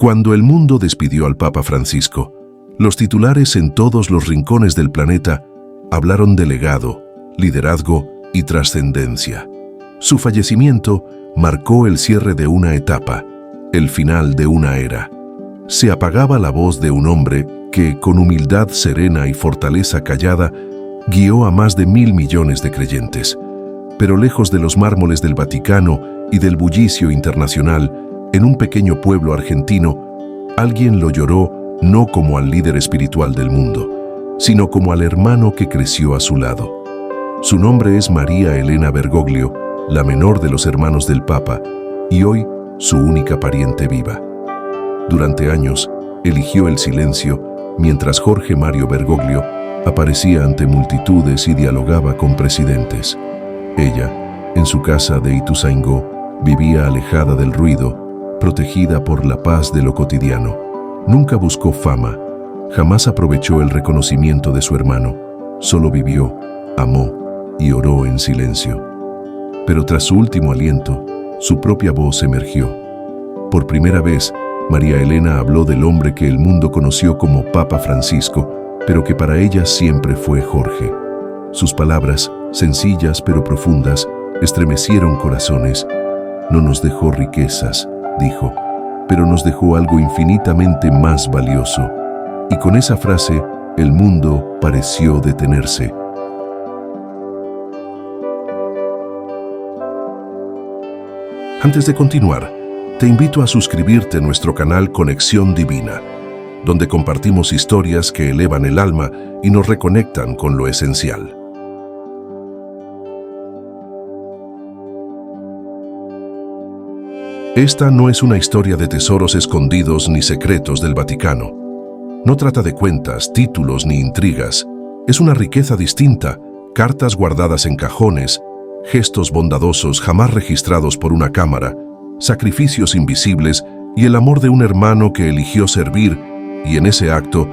Cuando el mundo despidió al Papa Francisco, los titulares en todos los rincones del planeta hablaron de legado, liderazgo y trascendencia. Su fallecimiento marcó el cierre de una etapa, el final de una era. Se apagaba la voz de un hombre que, con humildad serena y fortaleza callada, guió a más de 1.000 millones de creyentes. Pero lejos de los mármoles del Vaticano y del bullicio internacional, en un pequeño pueblo argentino, alguien lo lloró no como al líder espiritual del mundo, sino como al hermano que creció a su lado. Su nombre es María Elena Bergoglio, la menor de los hermanos del Papa, y hoy su única pariente viva. Durante años, eligió el silencio, mientras Jorge Mario Bergoglio aparecía ante multitudes y dialogaba con presidentes. Ella, en su casa de Ituzaingó, vivía alejada del ruido, protegida por la paz de lo cotidiano. Nunca buscó fama, jamás aprovechó el reconocimiento de su hermano. Solo vivió, amó y oró en silencio. Pero tras su último aliento, su propia voz emergió. Por primera vez, María Elena habló del hombre que el mundo conoció como Papa Francisco, pero que para ella siempre fue Jorge. Sus palabras, sencillas pero profundas, estremecieron corazones. No nos dejó riquezas, dijo, pero nos dejó algo infinitamente más valioso. Y con esa frase, el mundo pareció detenerse. Antes de continuar, te invito a suscribirte a nuestro canal Conexión Divina, donde compartimos historias que elevan el alma y nos reconectan con lo esencial. Esta no es una historia de tesoros escondidos ni secretos del Vaticano. No trata de cuentas, títulos ni intrigas. Es una riqueza distinta, cartas guardadas en cajones, gestos bondadosos jamás registrados por una cámara, sacrificios invisibles y el amor de un hermano que eligió servir y en ese acto,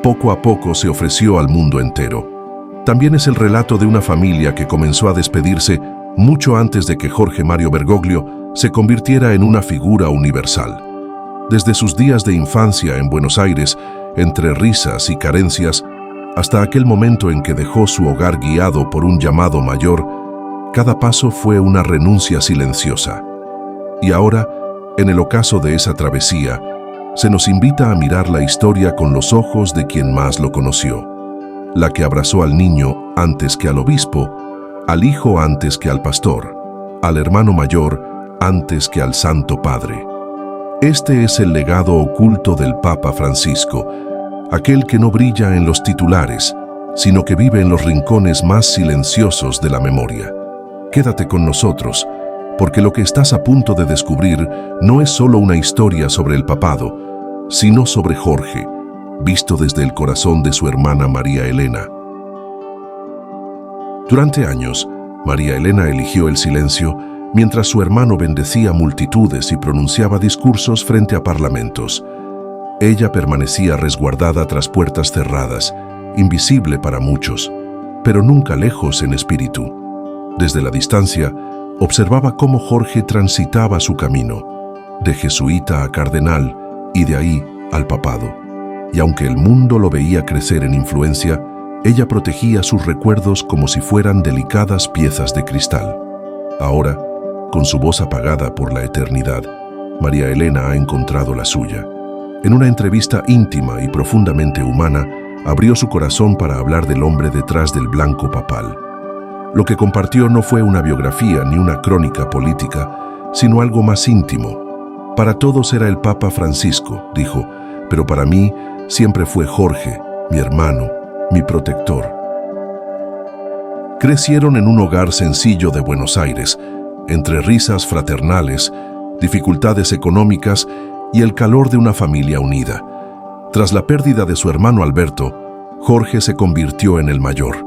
poco a poco se ofreció al mundo entero. También es el relato de una familia que comenzó a despedirse mucho antes de que Jorge Mario Bergoglio se convirtiera en una figura universal. Desde sus días de infancia en Buenos Aires, entre risas y carencias, hasta aquel momento en que dejó su hogar guiado por un llamado mayor, cada paso fue una renuncia silenciosa. Y ahora, en el ocaso de esa travesía, se nos invita a mirar la historia con los ojos de quien más lo conoció, la que abrazó al niño antes que al obispo, al hijo antes que al pastor, al hermano mayor antes que al Santo Padre. Este es el legado oculto del Papa Francisco, aquel que no brilla en los titulares, sino que vive en los rincones más silenciosos de la memoria. Quédate con nosotros, porque lo que estás a punto de descubrir no es solo una historia sobre el papado, sino sobre Jorge, visto desde el corazón de su hermana María Elena. Durante años, María Elena eligió el silencio mientras su hermano bendecía multitudes y pronunciaba discursos frente a parlamentos. Ella permanecía resguardada tras puertas cerradas, invisible para muchos, pero nunca lejos en espíritu. Desde la distancia, observaba cómo Jorge transitaba su camino, de jesuita a cardenal y de ahí al papado. Y aunque el mundo lo veía crecer en influencia, ella protegía sus recuerdos como si fueran delicadas piezas de cristal. Ahora, con su voz apagada por la eternidad, María Elena ha encontrado la suya. En una entrevista íntima y profundamente humana, abrió su corazón para hablar del hombre detrás del blanco papal. Lo que compartió no fue una biografía ni una crónica política, sino algo más íntimo. Para todos era el Papa Francisco, dijo, pero para mí siempre fue Jorge, mi hermano, mi protector. Crecieron en un hogar sencillo de Buenos Aires, entre risas fraternales, dificultades económicas y el calor de una familia unida. Tras la pérdida de su hermano Alberto, Jorge se convirtió en el mayor.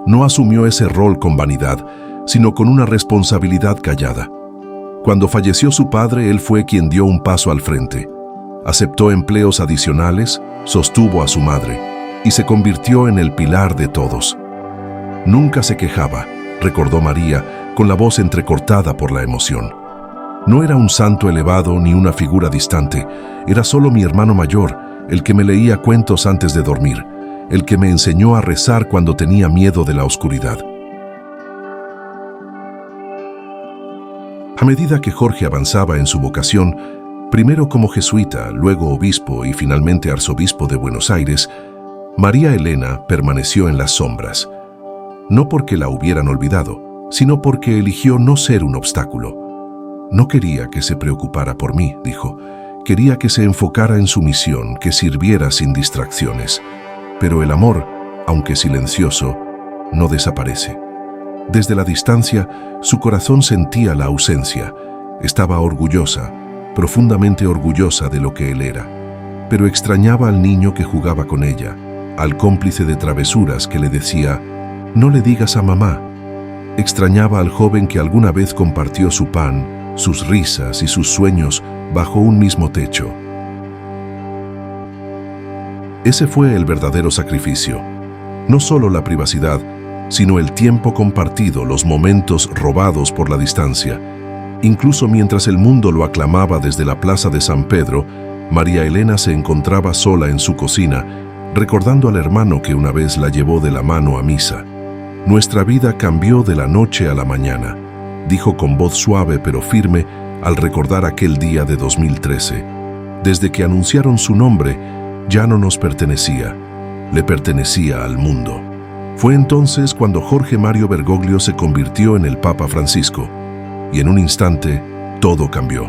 No asumió ese rol con vanidad, sino con una responsabilidad callada. Cuando falleció su padre, él fue quien dio un paso al frente. Aceptó empleos adicionales, sostuvo a su madre y se convirtió en el pilar de todos. Nunca se quejaba, recordó María, con la voz entrecortada por la emoción. No era un santo elevado ni una figura distante, era solo mi hermano mayor, el que me leía cuentos antes de dormir, el que me enseñó a rezar cuando tenía miedo de la oscuridad. A medida que Jorge avanzaba en su vocación, primero como jesuita, luego obispo y finalmente arzobispo de Buenos Aires, María Elena permaneció en las sombras. No porque la hubieran olvidado, sino porque eligió no ser un obstáculo. No quería que se preocupara por mí, dijo. Quería que se enfocara en su misión, que sirviera sin distracciones. Pero el amor, aunque silencioso, no desaparece. Desde la distancia, su corazón sentía la ausencia. Estaba orgullosa, profundamente orgullosa de lo que él era. Pero extrañaba al niño que jugaba con ella, al cómplice de travesuras que le decía, «No le digas a mamá». Extrañaba al joven que alguna vez compartió su pan, sus risas y sus sueños bajo un mismo techo. Ese fue el verdadero sacrificio. No solo la privacidad, sino el tiempo compartido, los momentos robados por la distancia. Incluso mientras el mundo lo aclamaba desde la plaza de San Pedro, María Elena se encontraba sola en su cocina, recordando al hermano que una vez la llevó de la mano a misa. «Nuestra vida cambió de la noche a la mañana», dijo con voz suave pero firme al recordar aquel día de 2013. Desde que anunciaron su nombre, ya no nos pertenecía, le pertenecía al mundo. Fue entonces cuando Jorge Mario Bergoglio se convirtió en el Papa Francisco, y en un instante todo cambió.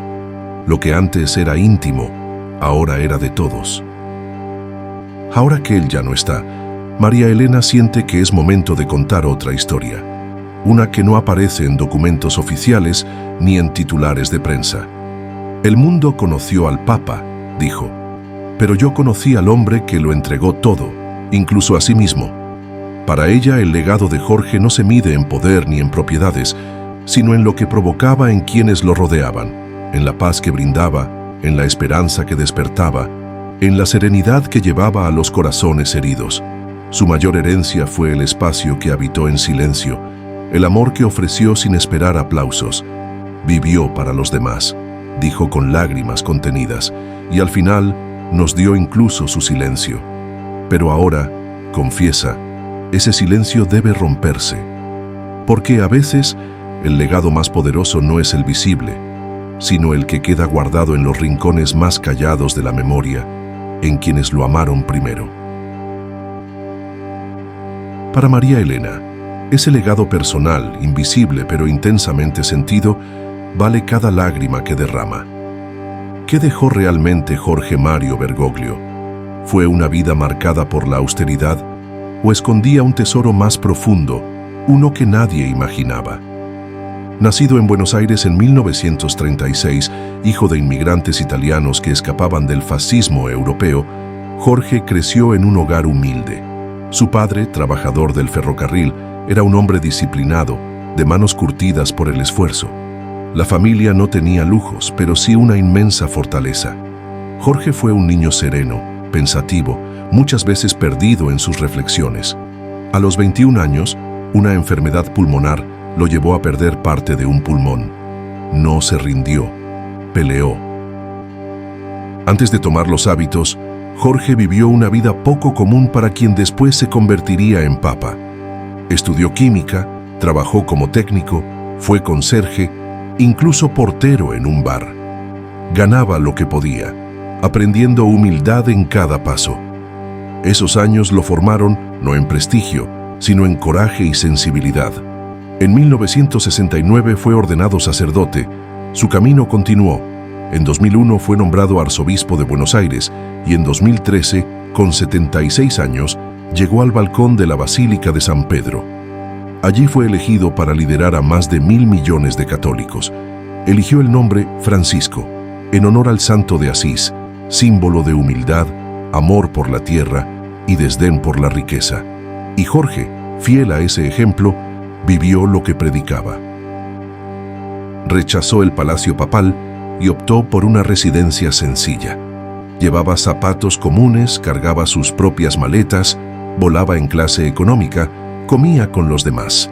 Lo que antes era íntimo, ahora era de todos. Ahora que él ya no está, María Elena siente que es momento de contar otra historia, una que no aparece en documentos oficiales ni en titulares de prensa. «El mundo conoció al Papa», dijo, «pero yo conocí al hombre que lo entregó todo, incluso a sí mismo». Para ella, el legado de Jorge no se mide en poder ni en propiedades, sino en lo que provocaba en quienes lo rodeaban, en la paz que brindaba, en la esperanza que despertaba, en la serenidad que llevaba a los corazones heridos. Su mayor herencia fue el espacio que habitó en silencio, el amor que ofreció sin esperar aplausos. Vivió para los demás, dijo con lágrimas contenidas, y al final nos dio incluso su silencio. Pero ahora, confiesa, ese silencio debe romperse. Porque a veces el legado más poderoso no es el visible, sino el que queda guardado en los rincones más callados de la memoria, en quienes lo amaron primero. Para María Elena, ese legado personal, invisible pero intensamente sentido, vale cada lágrima que derrama. ¿Qué dejó realmente Jorge Mario Bergoglio? ¿Fue una vida marcada por la austeridad o escondía un tesoro más profundo, uno que nadie imaginaba? Nacido en Buenos Aires en 1936, hijo de inmigrantes italianos que escapaban del fascismo europeo, Jorge creció en un hogar humilde. Su padre, trabajador del ferrocarril, era un hombre disciplinado, de manos curtidas por el esfuerzo. La familia no tenía lujos, pero sí una inmensa fortaleza. Jorge fue un niño sereno, pensativo, muchas veces perdido en sus reflexiones. A los 21 años, una enfermedad pulmonar lo llevó a perder parte de un pulmón. No se rindió, peleó. Antes de tomar los hábitos, Jorge vivió una vida poco común para quien después se convertiría en papa. Estudió química, trabajó como técnico, fue conserje, incluso portero en un bar. Ganaba lo que podía, aprendiendo humildad en cada paso. Esos años lo formaron no en prestigio, sino en coraje y sensibilidad. En 1969 fue ordenado sacerdote. Su camino continuó. En 2001 fue nombrado arzobispo de Buenos Aires y en 2013, con 76 años, llegó al balcón de la Basílica de San Pedro. Allí fue elegido para liderar a más de 1.000 millones de católicos. Eligió el nombre Francisco, en honor al santo de Asís, símbolo de humildad, amor por la tierra y desdén por la riqueza. Y Jorge, fiel a ese ejemplo, vivió lo que predicaba. Rechazó el palacio papal y optó por una residencia sencilla. Llevaba zapatos comunes, cargaba sus propias maletas, volaba en clase económica, comía con los demás.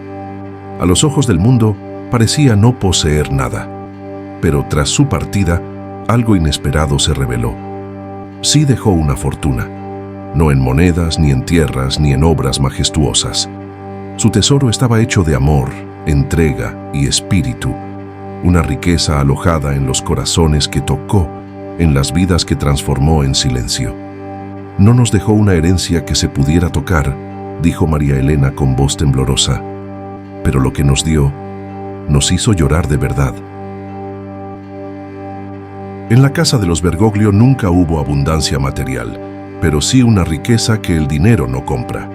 A los ojos del mundo, parecía no poseer nada. pero tras su partida, algo inesperado se reveló. Sí dejó una fortuna, no en monedas, ni en tierras, ni en obras majestuosas. Su tesoro estaba hecho de amor, entrega y espíritu, una riqueza alojada en los corazones que tocó, en las vidas que transformó en silencio. No nos dejó una herencia que se pudiera tocar, dijo María Elena con voz temblorosa, pero lo que nos dio, nos hizo llorar de verdad. En la casa de los Bergoglio nunca hubo abundancia material, pero sí una riqueza que el dinero no compra.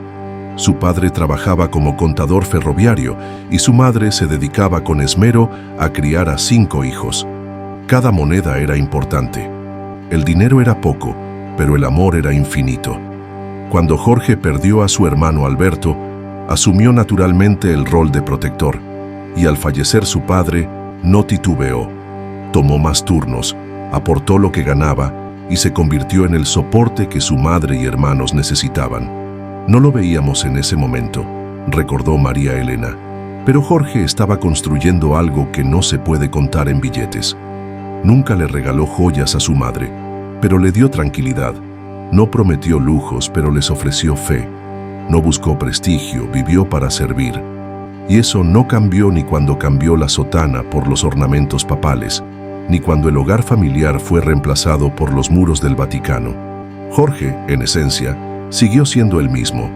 Su padre trabajaba como contador ferroviario y su madre se dedicaba con esmero a criar a 5 hijos. Cada moneda era importante. El dinero era poco, pero el amor era infinito. Cuando Jorge perdió a su hermano Alberto, asumió naturalmente el rol de protector, y al fallecer su padre, no titubeó. Tomó más turnos, aportó lo que ganaba y se convirtió en el soporte que su madre y hermanos necesitaban. No lo veíamos en ese momento, recordó María Elena, pero Jorge estaba construyendo algo que no se puede contar en billetes. Nunca le regaló joyas a su madre, pero le dio tranquilidad. No prometió lujos, pero les ofreció fe. No buscó prestigio, vivió para servir. Y eso no cambió ni cuando cambió la sotana por los ornamentos papales, ni cuando el hogar familiar fue reemplazado por los muros del Vaticano. Jorge, en esencia, siguió siendo el mismo,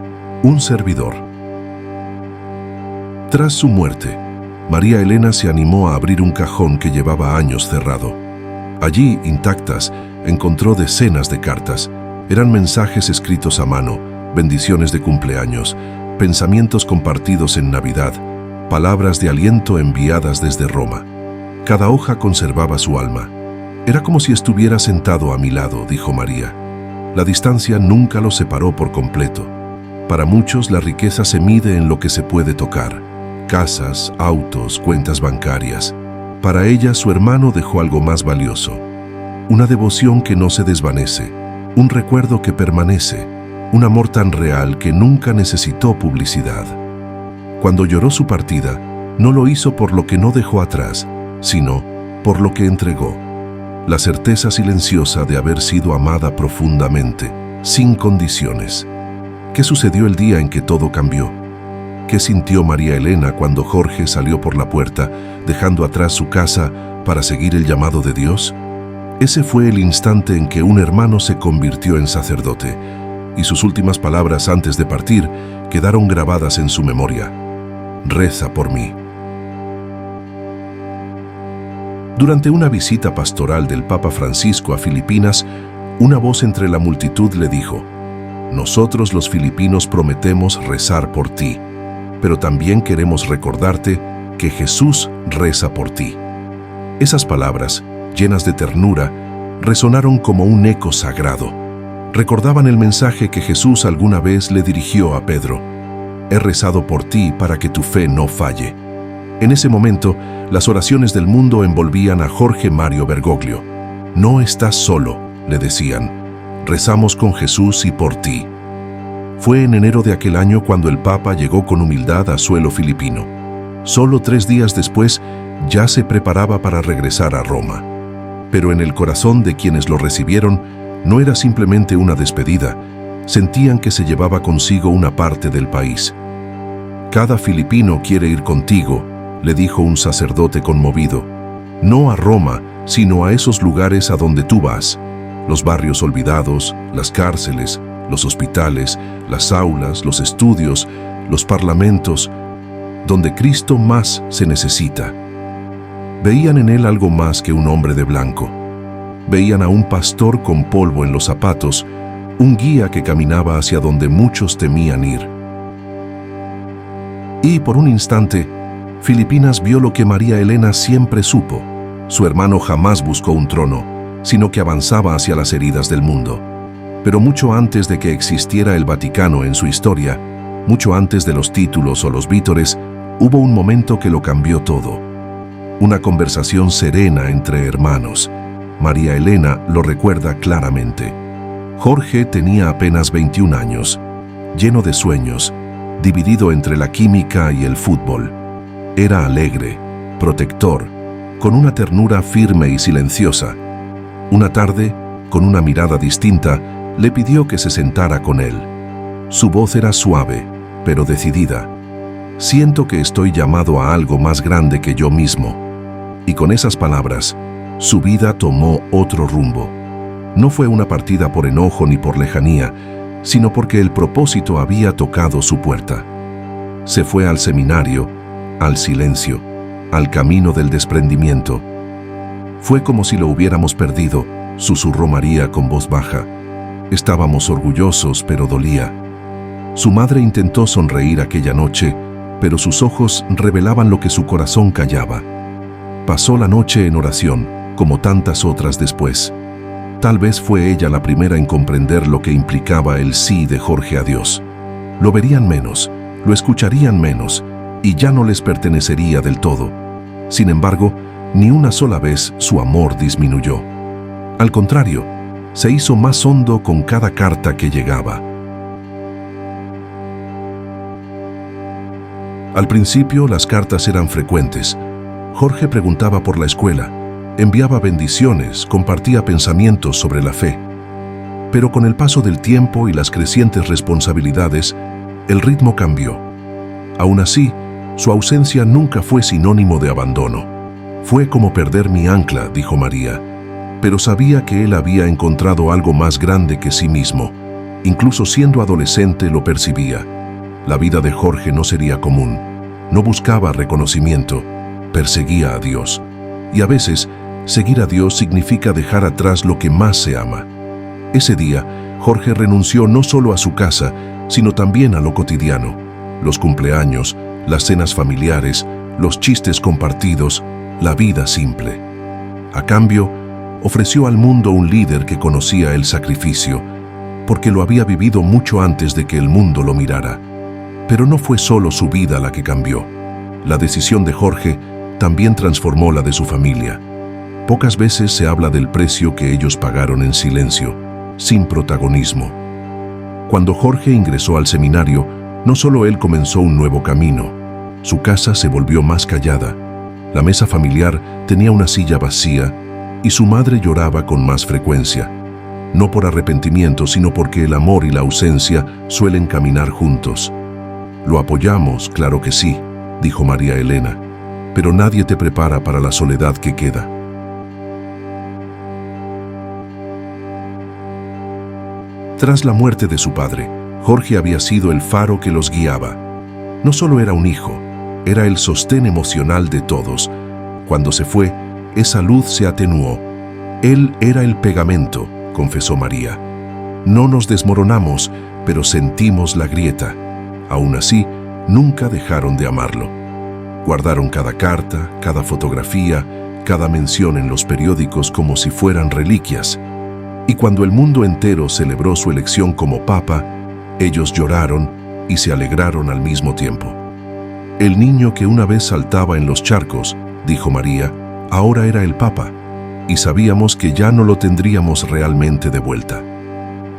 un servidor. Tras su muerte, María Elena se animó a abrir un cajón que llevaba años cerrado. Allí, intactas, encontró decenas de cartas. Eran mensajes escritos a mano, bendiciones de cumpleaños, pensamientos compartidos en Navidad, palabras de aliento enviadas desde Roma. Cada hoja conservaba su alma. Era como si estuviera sentado a mi lado, dijo María. La distancia nunca los separó por completo. Para muchos la riqueza se mide en lo que se puede tocar: casas, autos, cuentas bancarias. Para ella su hermano dejó algo más valioso: una devoción que no se desvanece, un recuerdo que permanece, un amor tan real que nunca necesitó publicidad. Cuando lloró su partida, no lo hizo por lo que no dejó atrás, sino por lo que entregó. La certeza silenciosa de haber sido amada profundamente, sin condiciones. ¿Qué sucedió el día en que todo cambió? ¿Qué sintió María Elena cuando Jorge salió por la puerta, dejando atrás su casa para seguir el llamado de Dios? Ese fue el instante en que un hermano se convirtió en sacerdote, y sus últimas palabras antes de partir quedaron grabadas en su memoria: reza por mí. Durante una visita pastoral del Papa Francisco a Filipinas, una voz entre la multitud le dijo: nosotros los filipinos prometemos rezar por ti, pero también queremos recordarte que Jesús reza por ti. Esas palabras, llenas de ternura, resonaron como un eco sagrado. Recordaban el mensaje que Jesús alguna vez le dirigió a Pedro: he rezado por ti para que tu fe no falle. En ese momento, las oraciones del mundo envolvían a Jorge Mario Bergoglio. No estás solo, le decían. Rezamos con Jesús y por ti. Fue en enero de aquel año cuando el Papa llegó con humildad a suelo filipino. Solo 3 días después, ya se preparaba para regresar a Roma. Pero en el corazón de quienes lo recibieron, no era simplemente una despedida. Sentían que se llevaba consigo una parte del país. Cada filipino quiere ir contigo, le dijo un sacerdote conmovido. No a Roma, sino a esos lugares a donde tú vas. Los barrios olvidados, las cárceles, los hospitales, las aulas, los estudios, los parlamentos, donde Cristo más se necesita. Veían en él algo más que un hombre de blanco. Veían a un pastor con polvo en los zapatos, un guía que caminaba hacia donde muchos temían ir. Y por un instante, Filipinas vio lo que María Elena siempre supo: su hermano jamás buscó un trono, sino que avanzaba hacia las heridas del mundo. Pero mucho antes de que existiera el Vaticano en su historia, mucho antes de los títulos o los vítores, hubo un momento que lo cambió todo. Una conversación serena entre hermanos. María Elena lo recuerda claramente. Jorge tenía apenas 21 años, lleno de sueños, dividido entre la química y el fútbol. Era alegre, protector, con una ternura firme y silenciosa. Una tarde, con una mirada distinta, le pidió que se sentara con él. Su voz era suave, pero decidida. «Siento que estoy llamado a algo más grande que yo mismo». Y con esas palabras, su vida tomó otro rumbo. No fue una partida por enojo ni por lejanía, sino porque el propósito había tocado su puerta. Se fue al seminario, al silencio, al camino del desprendimiento. «Fue como si lo hubiéramos perdido», susurró María con voz baja. Estábamos orgullosos, pero dolía. Su madre intentó sonreír aquella noche, pero sus ojos revelaban lo que su corazón callaba. Pasó la noche en oración, como tantas otras después. Tal vez fue ella la primera en comprender lo que implicaba el sí de Jorge a Dios. Lo verían menos, lo escucharían menos, y ya no les pertenecería del todo. Sin embargo, ni una sola vez su amor disminuyó. Al contrario, se hizo más hondo con cada carta que llegaba. Al principio las cartas eran frecuentes. Jorge preguntaba por la escuela, enviaba bendiciones, compartía pensamientos sobre la fe. Pero con el paso del tiempo y las crecientes responsabilidades, el ritmo cambió. Aún así, su ausencia nunca fue sinónimo de abandono. «Fue como perder mi ancla», dijo María, pero sabía que él había encontrado algo más grande que sí mismo. Incluso siendo adolescente lo percibía. La vida de Jorge no sería común. No buscaba reconocimiento, perseguía a Dios. Y a veces, seguir a Dios significa dejar atrás lo que más se ama. Ese día, Jorge renunció no solo a su casa, sino también a lo cotidiano. Los cumpleaños, las cenas familiares, los chistes compartidos, la vida simple. A cambio, ofreció al mundo un líder que conocía el sacrificio, porque lo había vivido mucho antes de que el mundo lo mirara. Pero no fue solo su vida la que cambió. La decisión de Jorge también transformó la de su familia. Pocas veces se habla del precio que ellos pagaron en silencio, sin protagonismo. Cuando Jorge ingresó al seminario, no solo él comenzó un nuevo camino. Su casa se volvió más callada. La mesa familiar tenía una silla vacía y su madre lloraba con más frecuencia. No por arrepentimiento, sino porque el amor y la ausencia suelen caminar juntos. «Lo apoyamos, claro que sí», dijo María Elena, «pero nadie te prepara para la soledad que queda». Tras la muerte de su padre, Jorge había sido el faro que los guiaba. No solo era un hijo, era el sostén emocional de todos. Cuando se fue, esa luz se atenuó. Él era el pegamento, confesó María. No nos desmoronamos, pero sentimos la grieta. Aún así, nunca dejaron de amarlo. Guardaron cada carta, cada fotografía, cada mención en los periódicos como si fueran reliquias. Y cuando el mundo entero celebró su elección como papa, ellos lloraron y se alegraron al mismo tiempo. El niño que una vez saltaba en los charcos, dijo María, ahora era el papa, y sabíamos que ya no lo tendríamos realmente de vuelta.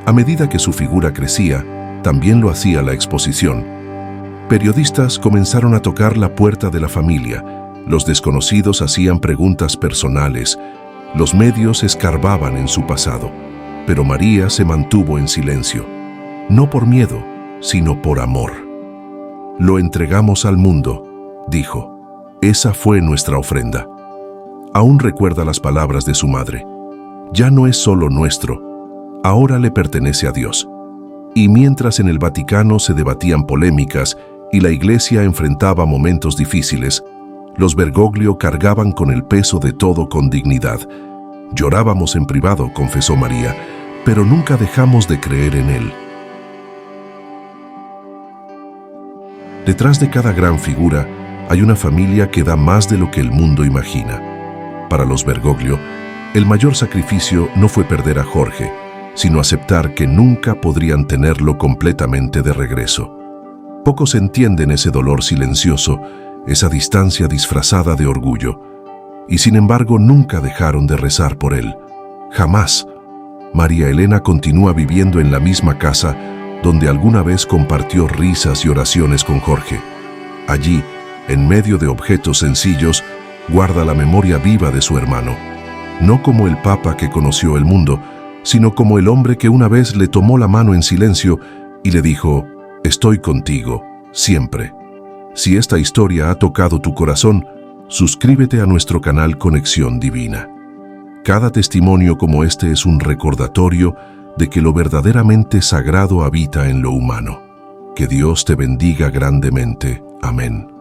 A medida que su figura crecía, también lo hacía la exposición. Periodistas comenzaron a tocar la puerta de la familia, los desconocidos hacían preguntas personales, los medios escarbaban en su pasado, pero María se mantuvo en silencio, no por miedo, sino por amor. Lo entregamos al mundo, dijo. Esa fue nuestra ofrenda. Aún recuerda las palabras de su madre. Ya no es solo nuestro, ahora le pertenece a Dios. Y mientras en el Vaticano se debatían polémicas y la Iglesia enfrentaba momentos difíciles, los Bergoglio cargaban con el peso de todo con dignidad. Llorábamos en privado, confesó María, pero nunca dejamos de creer en él. Detrás de cada gran figura hay una familia que da más de lo que el mundo imagina. Para los Bergoglio, el mayor sacrificio no fue perder a Jorge, sino aceptar que nunca podrían tenerlo completamente de regreso. Pocos entienden ese dolor silencioso, esa distancia disfrazada de orgullo, y sin embargo nunca dejaron de rezar por él. Jamás. María Elena continúa viviendo en la misma casa donde alguna vez compartió risas y oraciones con Jorge. Allí, en medio de objetos sencillos, guarda la memoria viva de su hermano, no como el Papa que conoció el mundo, sino como el hombre que una vez le tomó la mano en silencio y le dijo: estoy contigo, siempre. Si esta historia ha tocado tu corazón, suscríbete a nuestro canal Conexión Divina. Cada testimonio como este es un recordatorio de que lo verdaderamente sagrado habita en lo humano. Que Dios te bendiga grandemente. Amén.